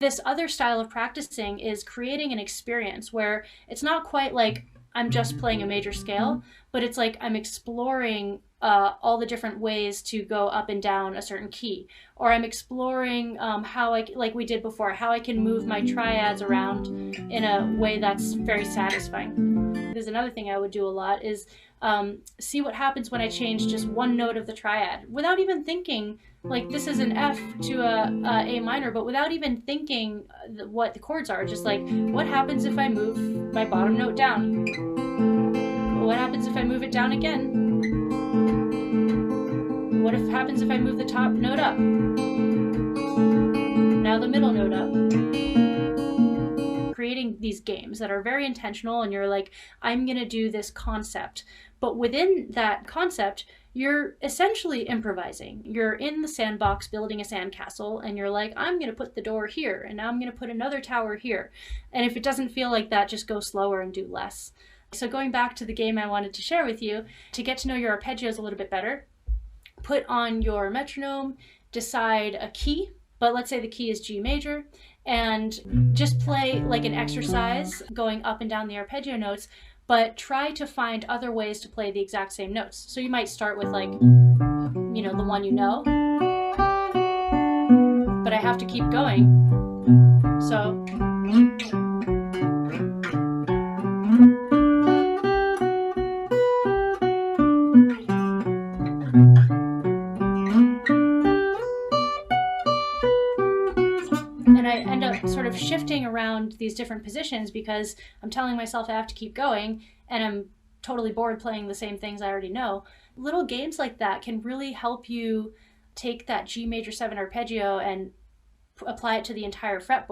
This other style of practicing is creating an experience where it's not quite like I'm just playing a major scale, but it's like I'm exploring all the different ways to go up and down a certain key, or I'm exploring how like we did before, how I can move my triads around in a way that's very satisfying. There's another thing I would do a lot is see what happens when I change just one note of the triad without even thinking, like this is an F to a minor, but without even thinking what the chords are. Just like, what happens if I move my bottom note down? What happens if I move it down again? What happens if I move the top note up? Now the middle note up. Creating these games that are very intentional, and you're like, I'm gonna do this concept. But within that concept, you're essentially improvising. You're in the sandbox building a sandcastle, and you're like, I'm gonna put the door here, and now I'm gonna put another tower here. And if it doesn't feel like that, just go slower and do less. So going back to the game I wanted to share with you, to get to know your arpeggios a little bit better, put on your metronome, decide a key, but let's say the key is G major, and just play like an exercise going up and down the arpeggio notes, but try to find other ways to play the exact same notes. So you might start with like, you know, the one you know, but I have to keep going. So and I end up sort of shifting around these different positions because I'm telling myself I have to keep going, and I'm totally bored playing the same things I already know. Little games like that can really help you take that G major 7 arpeggio and apply it to the entire fretboard.